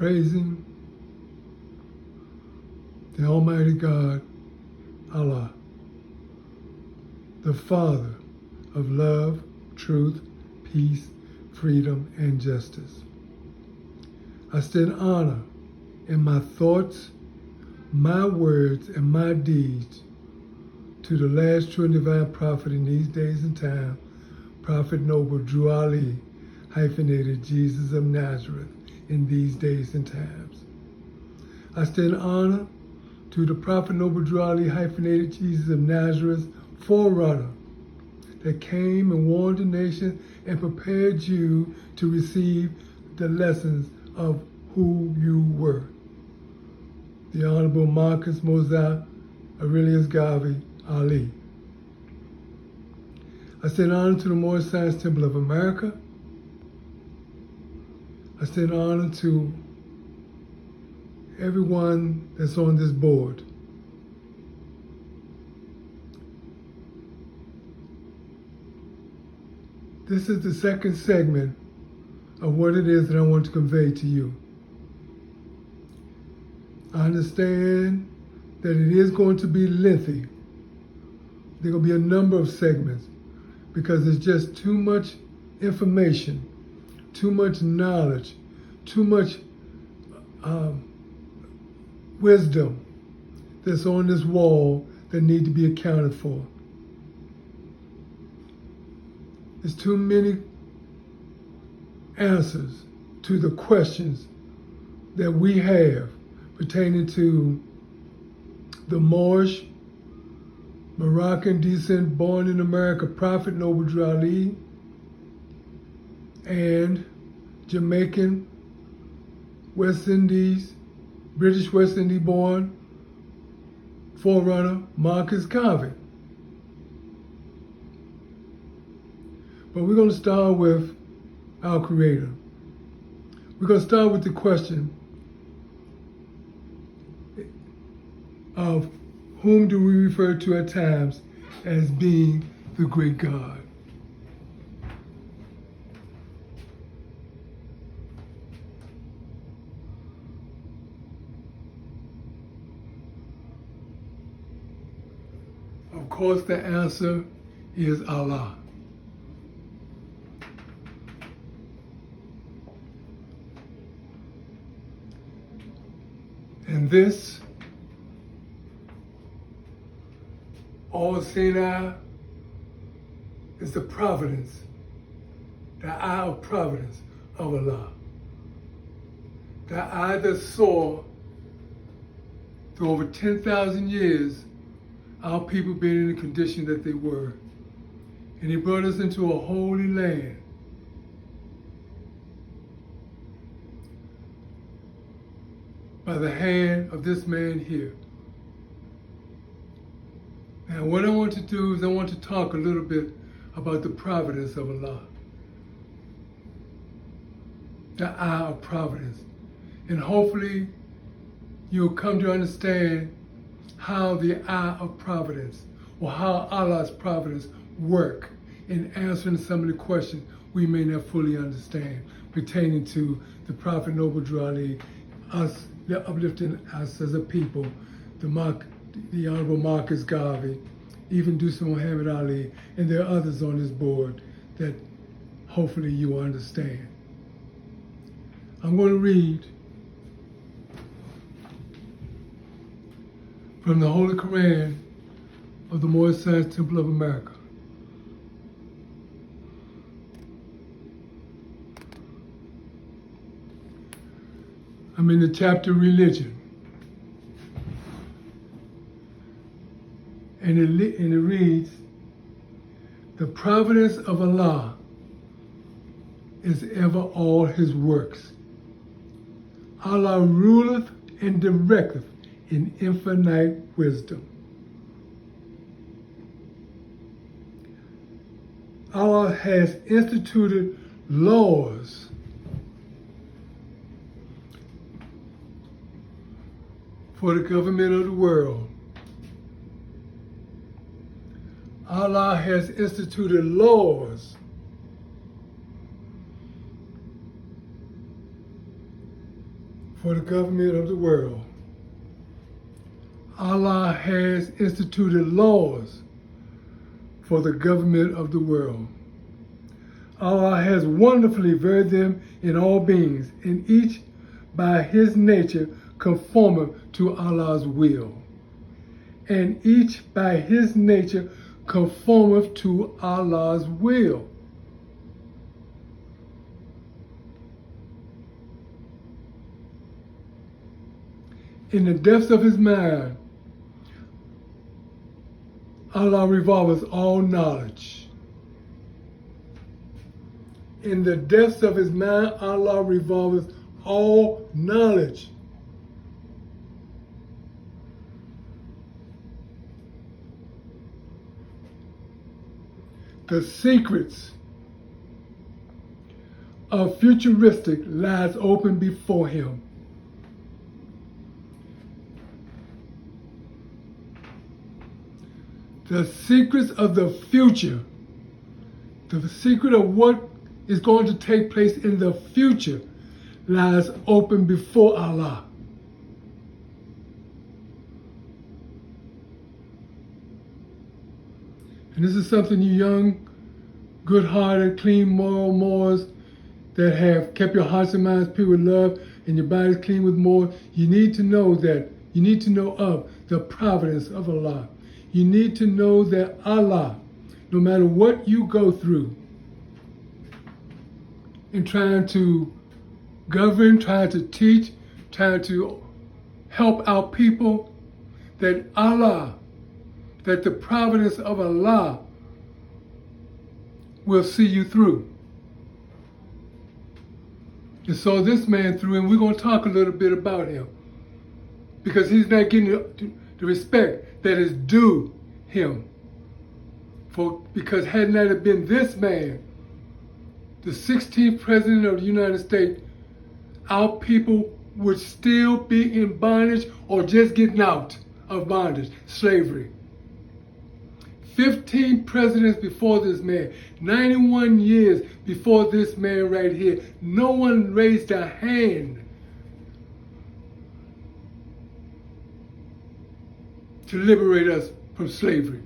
praising the Almighty God, Allah, the Father of love, truth, peace, freedom, and justice. I stand honor in my thoughts, my words, and my deeds to the last true and divine prophet in these days and time, Prophet Noble Drew Ali, hyphenated Jesus of Nazareth, in these days and times. I stand honor to the Prophet Noble Drew Ali, hyphenated Jesus of Nazareth, forerunner that came and warned the nation and prepared you to receive the lessons of who you were. The Honorable Marcus Mosiah Aurelius Garvey Ali. I stand honor to the Moorish Science Temple of America. I stand honor to everyone that's on this board. This is the second segment of what it is that I want to convey to you. I understand that it is going to be lengthy. There are going to be a number of segments because there's just too much information, too much knowledge, too much wisdom that's on this wall that need to be accounted for. There's too many answers to the questions that we have pertaining to the Moorish, Moroccan descent, born in America, Prophet Noble Drew Ali, and Jamaican, West Indies, British West Indies born forerunner Marcus Garvey. But we're going to start with our Creator. We're going to start with the question of whom do we refer to at times as being the great God. Of course, the answer is Allah. And this all-seeing eye is the providence, the eye of providence of Allah. The eye that saw through over 10,000 years our people being in the condition that they were. And He brought us into a holy land. By the hand of this man here. Now what I want to do is I want to talk a little bit about the providence of Allah. The eye of providence. And hopefully you'll come to understand how the eye of providence or how Allah's providence work in answering some of the questions we may not fully understand pertaining to the Prophet Noble Drew Ali, us, the uplifting us as a people, the Honorable Marcus Garvey, even Deuce Muhammad Ali, and there are others on this board that hopefully you will understand. I'm going to read from the Holy Quran of the Moorish Science Temple of America. I'm in the chapter Religion. And it reads, the providence of Allah is ever all His works. Allah ruleth and directeth in infinite wisdom. Allah has instituted laws for the government of the world. Allah has instituted laws for the government of the world. Allah has instituted laws for the government of the world. Allah has wonderfully varied them in all beings, and each by his nature conformeth to Allah's will, and each by his nature conformeth to Allah's will. In the depths of his mind, Allah revolveth all knowledge. In the depths of his mind, Allah revolveth all knowledge. The secrets of futuristic lies open before him. The secrets of the future, the secret of what is going to take place in the future, lies open before Allah. And this is something you young, good-hearted, clean moral Moors that have kept your hearts and minds pure with love and your bodies clean with more, you need to know that, you need to know of the providence of Allah. You need to know that Allah, no matter what you go through in trying to govern, trying to teach, trying to help out people, that Allah, that the providence of Allah will see you through. And so this man through, and we're going to talk a little bit about him, because he's not getting the respect that is due him. Because had not have been this man, the 16th president of the United States, our people would still be in bondage or just getting out of bondage, slavery. 15 presidents before this man, 91 years before this man right here, no one raised a hand to liberate us from slavery.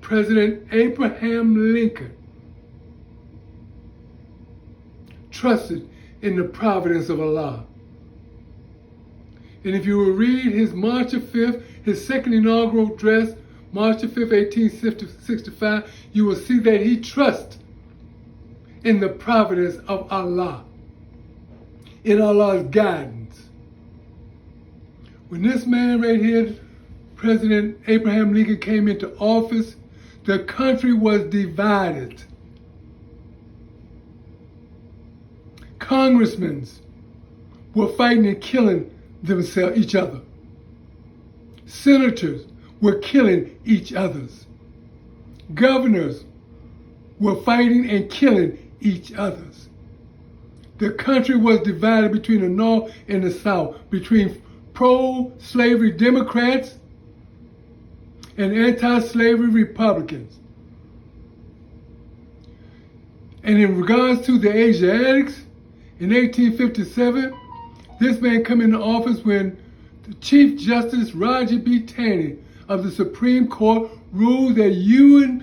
President Abraham Lincoln trusted in the providence of Allah. And if you will read his March 5th, his second inaugural address, March 5th, 1865, you will see that he trusts in the providence of Allah, in Allah's guidance. When this man right here, President Abraham Lincoln, came into office, the country was divided. Congressmen were fighting and killing each other. Senators were killing each others. Governors were fighting and killing each others. The country was divided between the North and the South, between pro-slavery Democrats and anti-slavery Republicans. And in regards to the Asiatics, in 1857, this man came into office when the Chief Justice Roger B. Taney of the Supreme Court ruled that you,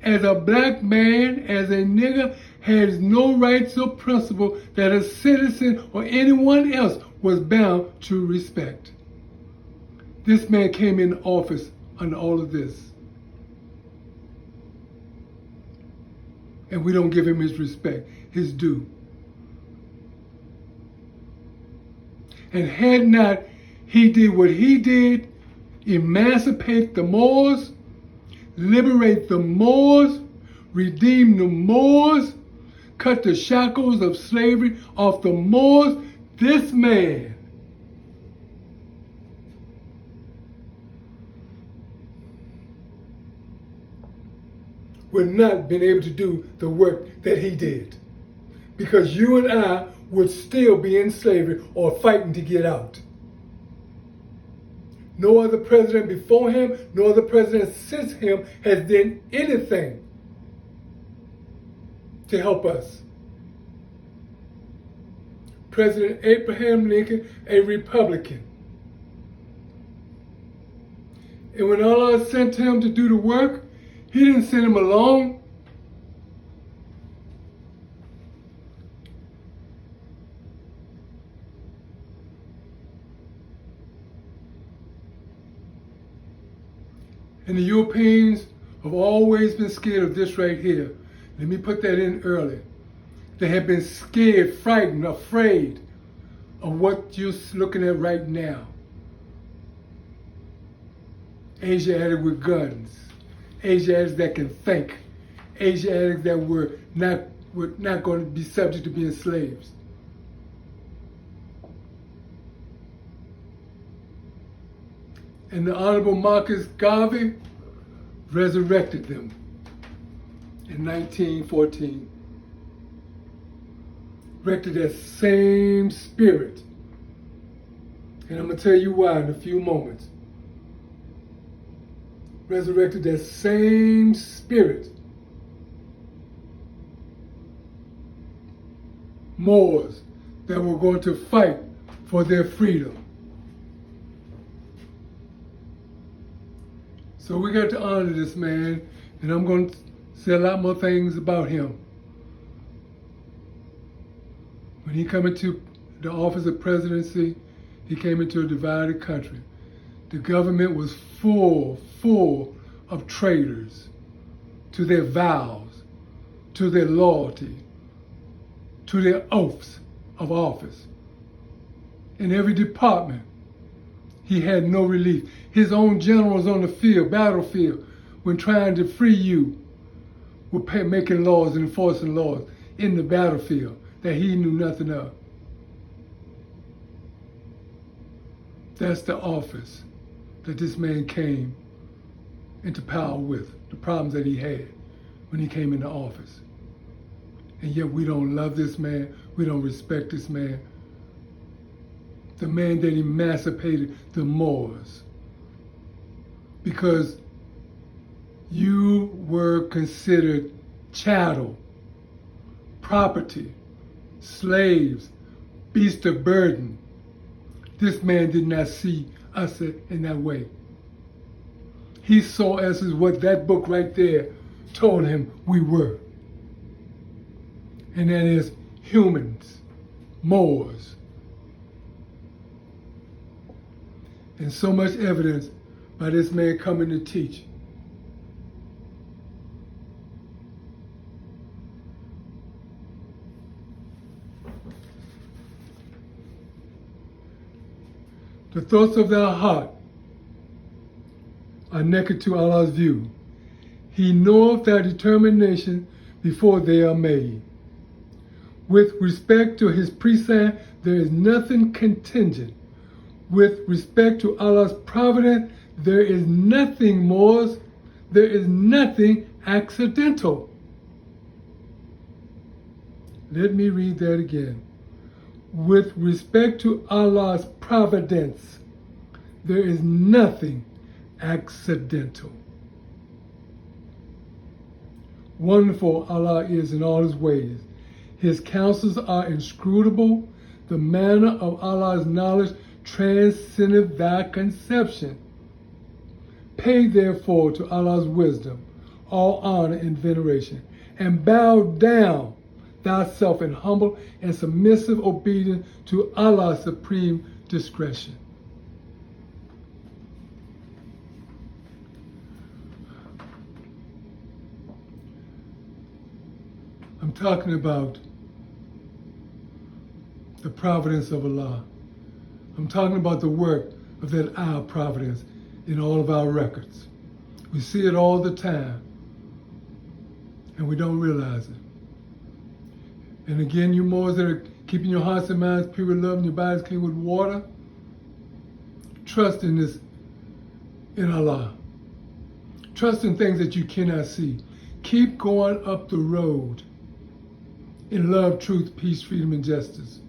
as a black man, as a nigger, has no rights or principle that a citizen or anyone else was bound to respect. This man came into office under all of this. And we don't give him his respect, his due. And had not he did what he did, emancipate the Moors, liberate the Moors, redeem the Moors, cut the shackles of slavery off the Moors, this man would not have been able to do the work that he did. Because you and I would still be in slavery or fighting to get out. No other president before him, no other president since him has done anything to help us. President Abraham Lincoln a Republican. And when Allah sent him to do the work, He didn't send him alone. And the Europeans have always been scared of this right here. Let me put that in early. They have been scared, frightened, afraid of what you're looking at right now. Asiatics with guns, Asiatics that can think, Asiatics that were not going to be subject to being slaves. And the Honorable Marcus Garvey resurrected them in 1914. Resurrected that same spirit. And I'm going to tell you why in a few moments. Resurrected that same spirit. Moors that were going to fight for their freedom. So we got to honor this man, and I'm going to say a lot more things about him. When he came into the office of presidency, he came into a divided country. The government was full of traitors to their vows, to their loyalty, to their oaths of office. In every department, he had no relief. His own generals on the field, battlefield, when trying to free you, were making laws and enforcing laws in the battlefield that he knew nothing of. That's the office that this man came into power with, the problems that he had when he came into office. And yet we don't love this man, we don't respect this man. The man that emancipated the Moors. Because you were considered chattel, property, slaves, beasts of burden. This man did not see us in that way. He saw us as what that book right there told him we were. And that is humans, Moors. And so much evidence by this man coming to teach. The thoughts of thy heart are naked to Allah's view. He knoweth thy determination before they are made. With respect to his precepts, there is nothing contingent. With respect to Allah's providence, there is nothing more, there is nothing accidental. Let me read that again. With respect to Allah's providence, there is nothing accidental. Wonderful Allah is in all his ways. His counsels are inscrutable. The manner of Allah's knowledge transcendeth thy conception. Pay therefore to Allah's wisdom all honor and veneration, and bow down thyself in humble and submissive obedience to Allah's supreme discretion. I'm talking about the providence of Allah. I'm talking about the work of that eye of providence in all of our records. We see it all the time, and we don't realize it. And again, you Moors that are keeping your hearts and minds pure with love and your bodies clean with water, trust in this, in Allah. Trust in things that you cannot see. Keep going up the road in love, truth, peace, freedom, and justice.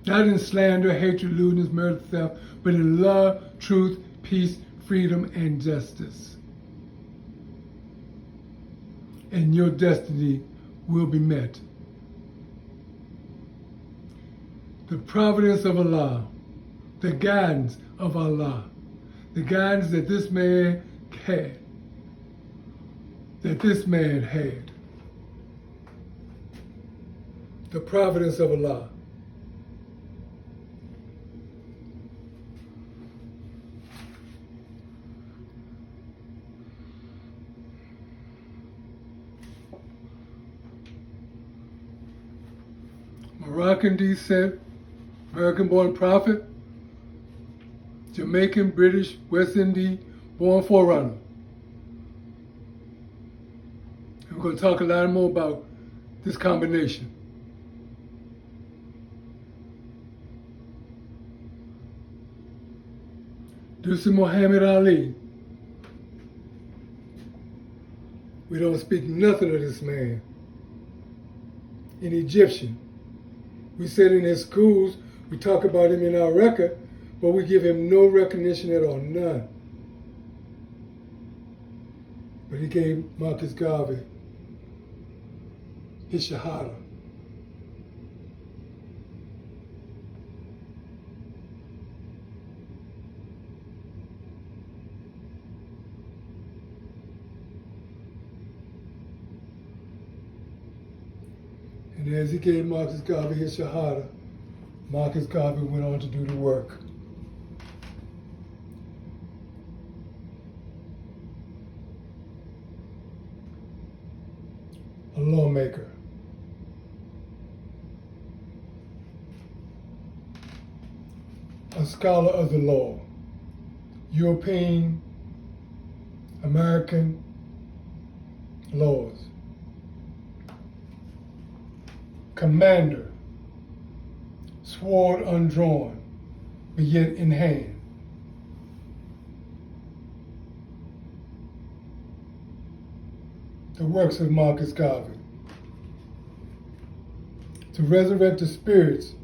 Not in slander, hatred, lewdness, murder, theft, but in love, truth, peace, freedom, and justice. And your destiny will be met. the providence of Allah, the guidance of Allah, the guidance that this man had, the providence of Allah. Moroccan descent, American-born prophet, Jamaican, British, West Indian-born forerunner. And we're going to talk a lot more about this combination. Deuce Muhammad Ali. We don't speak nothing of this man. An Egyptian. We said in his schools, we talk about him in our record, but we give him no recognition at all, none. But he gave Marcus Garvey his Shahada. And as he gave Marcus Garvey his Shahada, Marcus Garvey went on to do the work. A lawmaker. A scholar of the law. European, American laws. Commander, sword undrawn, but yet in hand. The works of Marcus Garvey. To resurrect the spirits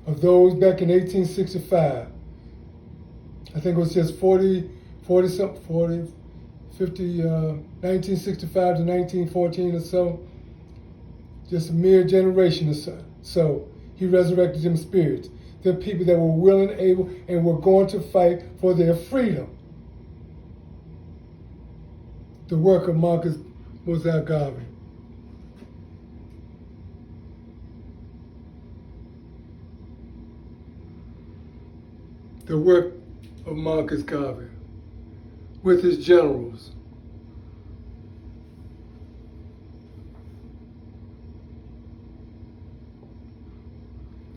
of those back in 1865. I think it was just 1965 to 1914 or so. Just a mere generation or so. So he resurrected them spirits. The people that were willing, able, and were going to fight for their freedom. The work of Marcus Garvey. The work of Marcus Garvey with his generals.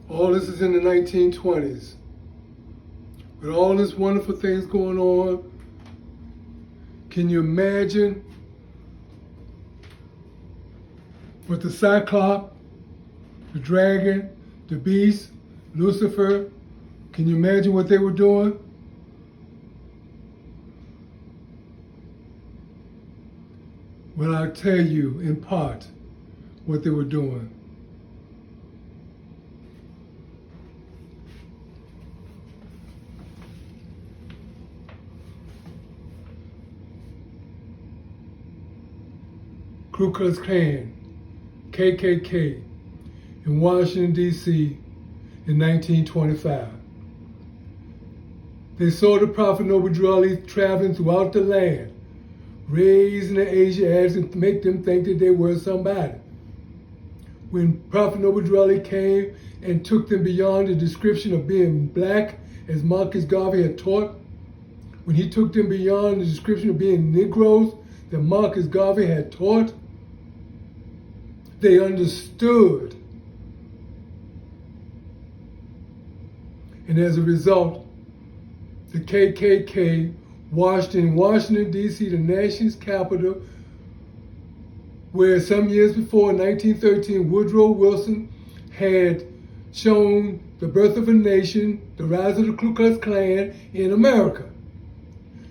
All this is in the 1920s. With all these wonderful things going on, can you imagine what the Cyclops, the dragon, the beast, Lucifer, can you imagine what they were doing? Well, I'll tell you in part what they were doing. Ku Klux Klan, KKK, in Washington, D.C. in 1925. They saw the Prophet Noble Ali traveling throughout the land, raising the Asian accent to make them think that they were somebody. When Prophet Noble Ali came and took them beyond the description of being black, as Marcus Garvey had taught, when he took them beyond the description of being Negroes that Marcus Garvey had taught, they understood. And as a result, the KKK marched in Washington, D.C., the nation's capital, where some years before, in 1913, Woodrow Wilson had shown the birth of a nation, the rise of the Ku Klux Klan in America.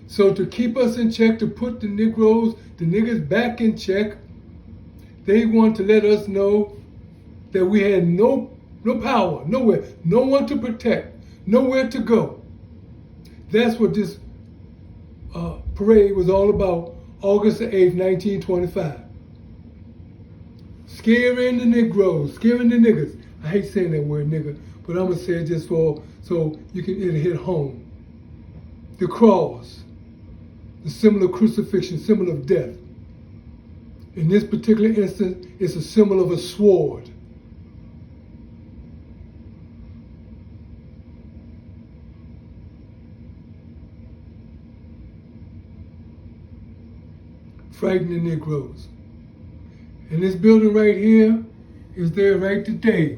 So to keep us in check, to put the Negroes, the niggers back in check, they want to let us know that we had no power, nowhere, no one to protect, nowhere to go. That's what this parade was all about, August the 8th, 1925. Scaring the Negroes, scaring the niggers. I hate saying that word nigger, but I'm gonna say it just so it'll hit home. The cross, the symbol of crucifixion, symbol of death. In this particular instance, it's a symbol of a sword. Frightening Negroes. And this building right here is there right today.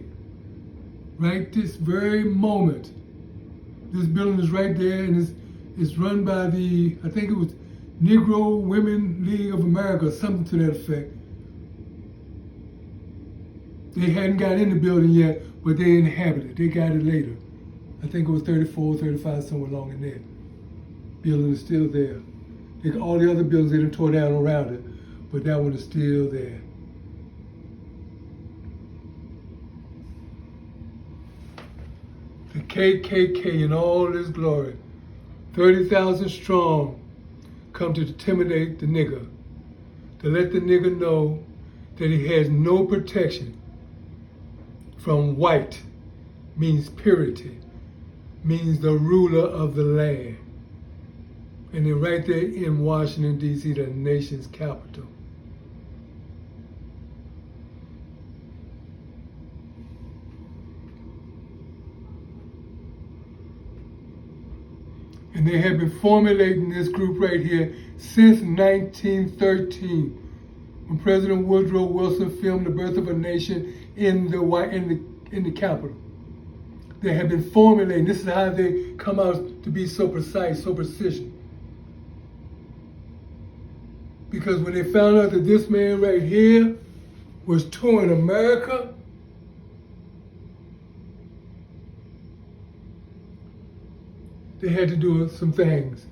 Right this very moment. This building is right there, and it's run by the, I think it was Negro Women League of America, something to that effect. They hadn't got in the building yet, but they inhabited it. They got it later. I think it was 34, 35, somewhere along in there. Building is still there. All the other buildings, they done tore down around it, but that one is still there. The KKK in all its glory, 30,000 strong, come to intimidate the nigger, to let the nigger know that he has no protection from white, means purity, means the ruler of the land. And they're right there in Washington, D.C., the nation's capital. And they have been formulating this group right here since 1913, when President Woodrow Wilson filmed The Birth of a Nation in the Capitol. They have been formulating. This is how they come out to be so precise, so precision. Because when they found out that this man right here was touring America, they had to do some things.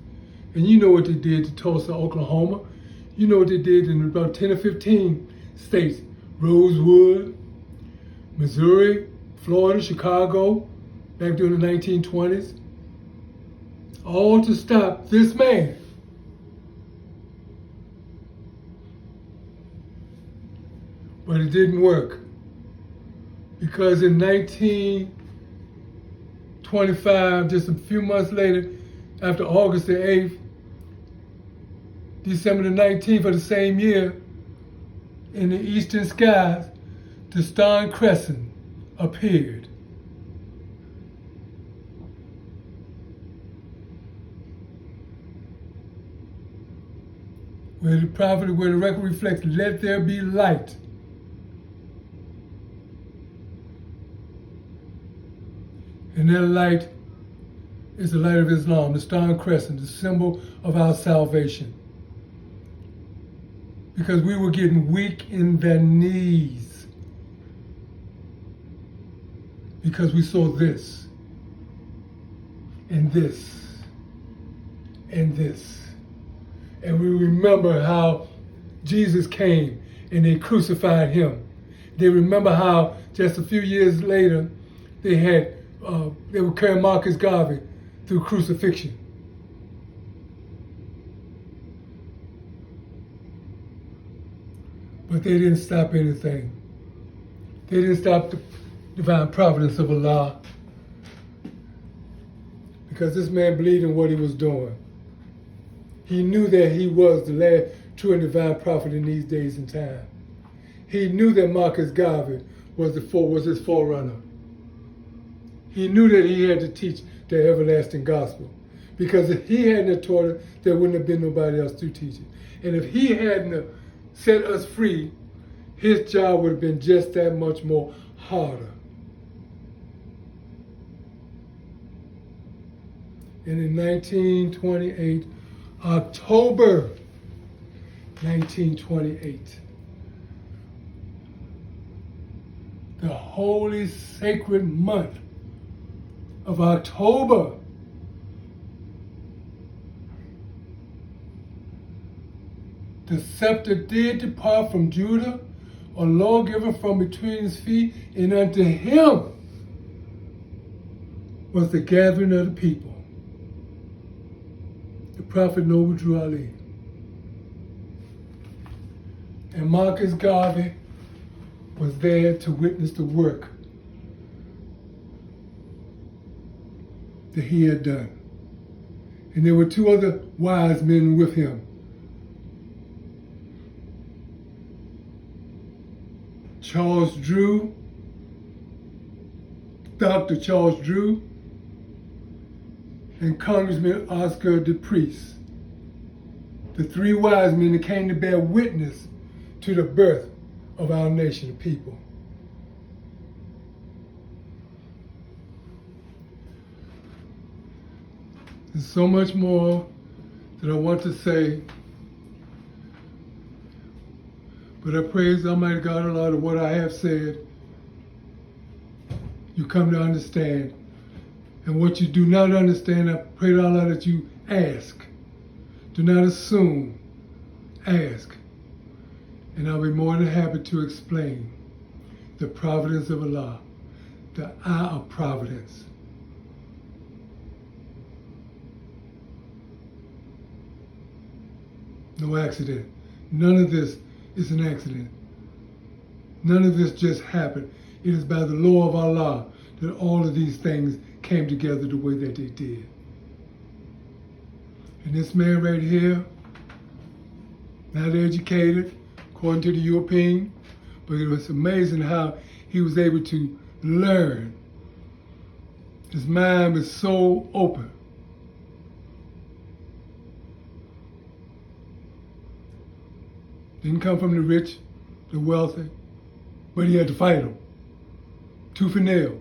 And you know what they did to Tulsa, Oklahoma. You know what they did in about 10 or 15 states. Rosewood, Missouri, Florida, Chicago, back during the 1920s. All to stop this man. But it didn't work. Because in 1925, just a few months later, after August the 8th, December the 19th of the same year, in the eastern skies, the Star and Crescent appeared. Where the record reflects, let there be light. And that light is the light of Islam, the Star and Crescent, the symbol of our salvation. Because we were getting weak in the knees. Because we saw this, and this, and this. And we remember how Jesus came and they crucified him. They remember how just a few years later they were carrying Marcus Garvey through crucifixion. But they didn't stop anything. They didn't stop the divine providence of Allah. Because this man believed in what he was doing. He knew that he was the last true and divine prophet in these days and time. He knew that Marcus Garvey was his forerunner. He knew that he had to teach the everlasting gospel. Because if he hadn't taught it, there wouldn't have been nobody else to teach it. And if he hadn't set us free, his job would have been just that much more harder. And in 1928, October 1928, the holy sacred month of October, the scepter did depart from Judah, a lawgiver from between his feet, and unto him was the gathering of the people. The prophet Noble Drew Ali. And Marcus Garvey was there to witness the work that he had done. And there were two other wise men with him. Charles Drew, Dr. Charles Drew, and Congressman Oscar DePriest. The three wise men that came to bear witness to the birth of our nation of people. There's so much more that I want to say, but I praise Almighty God a lot of what I have said. You come to understand. And what you do not understand, I pray to Allah that you ask. Do not assume. Ask. And I'll be more than happy to explain the providence of Allah, the eye of providence. No accident. None of this is an accident. None of this just happened. It is by the law of Allah that all of these things came together the way that they did. And this man right here, not educated, according to the European, but it was amazing how he was able to learn. His mind was so open. Didn't come from the rich, the wealthy, but he had to fight them, tooth and nail.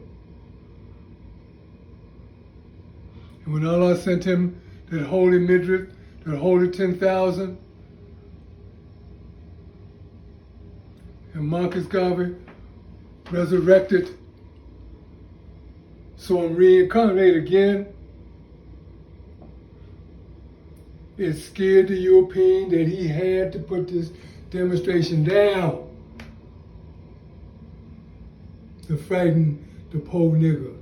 And when Allah sent him that holy midriff, that holy 10,000, and Marcus Garvey resurrected, saw him reincarnate again, it scared the European that he had to put this demonstration down to frighten the poor nigger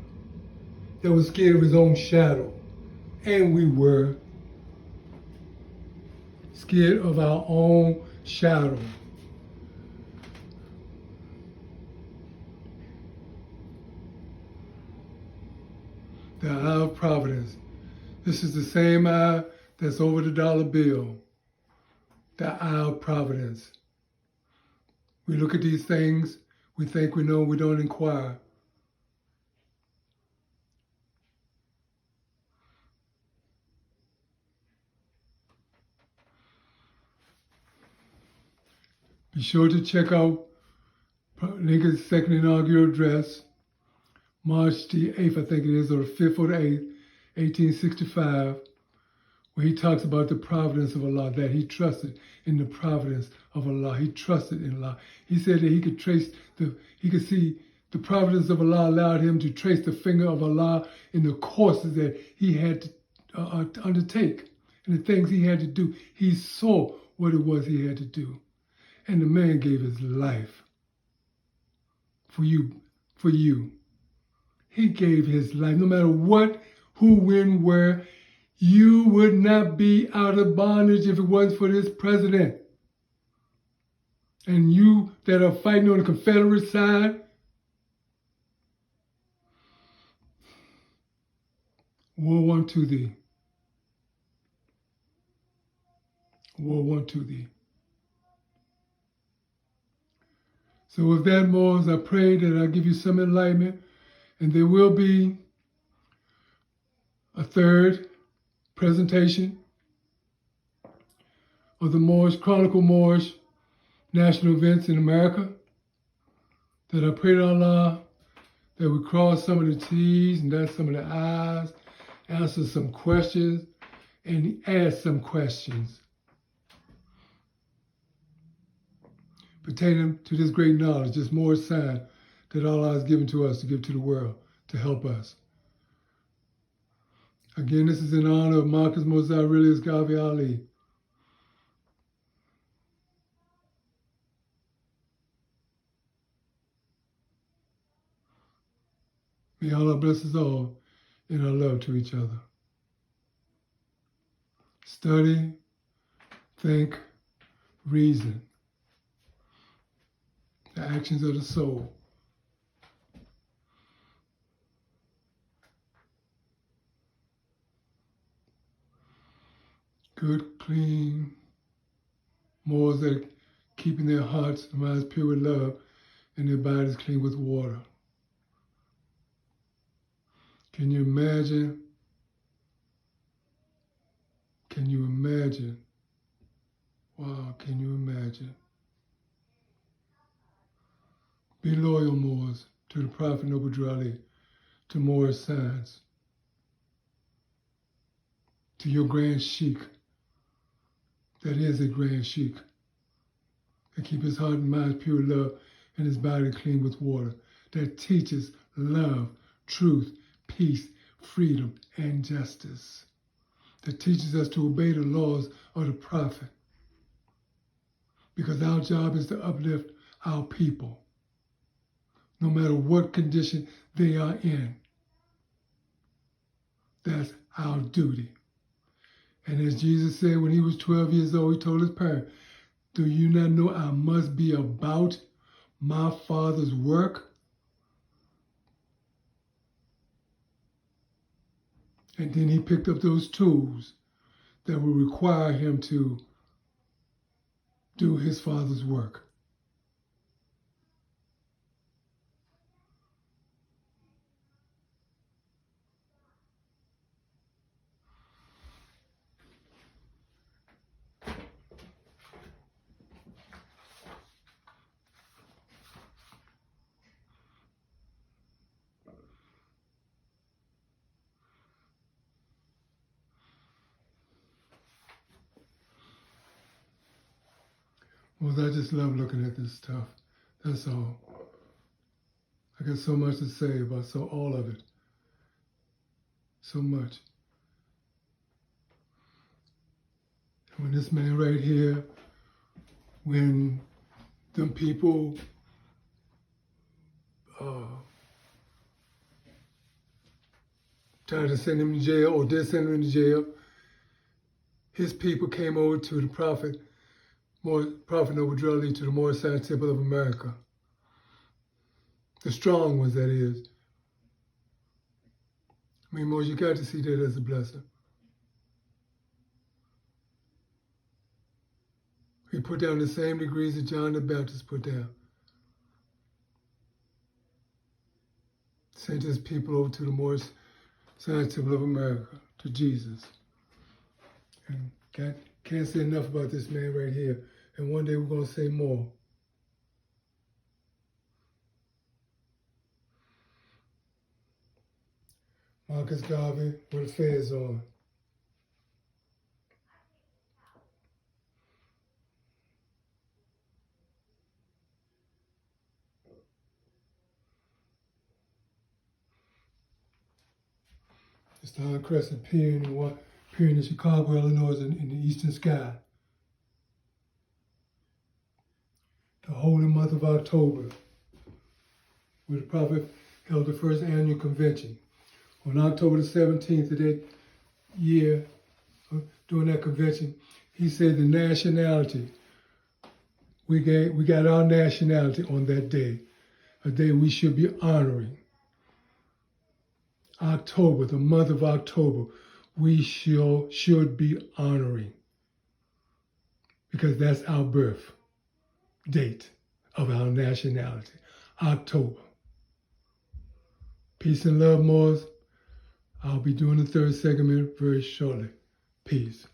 that was scared of his own shadow. And we were scared of our own shadow. The eye of providence. This is the same eye that's over the dollar bill. The eye of providence. We look at these things, we think we know, we don't inquire. Be sure to check out Lincoln's second inaugural address, March the 8th, I think it is, or the 5th or the 8th, 1865, where he talks about the providence of Allah, that he trusted in the providence of Allah. He trusted in Allah. He said that he could see the providence of Allah allowed him to trace the finger of Allah in the courses that he had to undertake and the things he had to do. He saw what it was he had to do. And the man gave his life for you, for you. He gave his life, no matter what, who, when, where. You would not be out of bondage if it wasn't for this president. And you that are fighting on the Confederate side, woe unto thee. Woe unto thee. So with that, Moors, I pray that I give you some enlightenment, and there will be a third presentation of the Moorish, Moorish national events in America, that I pray to Allah that we cross some of the T's and dot some of the I's, answer some questions, and ask some questions pertaining to this great knowledge, this Moorish sign that Allah has given to us to give to the world to help us. Again, this is in honor of Marcus Moses Aurelius Garvey Ali. May Allah bless us all in our love to each other. Study, think, reason. The actions of the soul. good, clean morals that are keeping their hearts and minds pure with love and their bodies clean with water. Can you imagine? Can you imagine? Wow, can you imagine? Be loyal, Moors, to the Prophet Noble Drali, to Moorish signs, to your Grand Sheikh, that is a Grand Sheikh, that keep his heart and mind pure love and his body clean with water, that teaches love, truth, peace, freedom, and justice, that teaches us to obey the laws of the Prophet, because our job is to uplift our people, no matter what condition they are in. That's our duty. And as Jesus said when he was 12 years old, he told his parents, do you not know I must be about my Father's work? And then he picked up those tools that would require him to do his Father's work. Well, I just love looking at this stuff. That's all. I got so much to say about all of it. So much. When this man right here, when them people tried to send him to jail or did send him to jail, his people came over to the Prophet Noble Drali, to the Moorish Temple of America. The strong ones, that is. I mean, Moors, you got to see that as a blessing. He put down the same degrees that John the Baptist put down. Sent his people over to the Moorish Temple of America, to Jesus. And can't say enough about this man right here. And one day we're going to say more. Marcus Garvey, with the feds on. The Star Crescent appearing in Chicago, Illinois, in the eastern sky. The holy month of October, where the Prophet held the first annual convention. On October the 17th of that year, during that convention, he said the nationality, we got our nationality on that day, a day we should be honoring. October, the month of October, we should be honoring, because that's our birth date of our nationality, October. Peace and love, Moors. I'll be doing the third segment very shortly. Peace.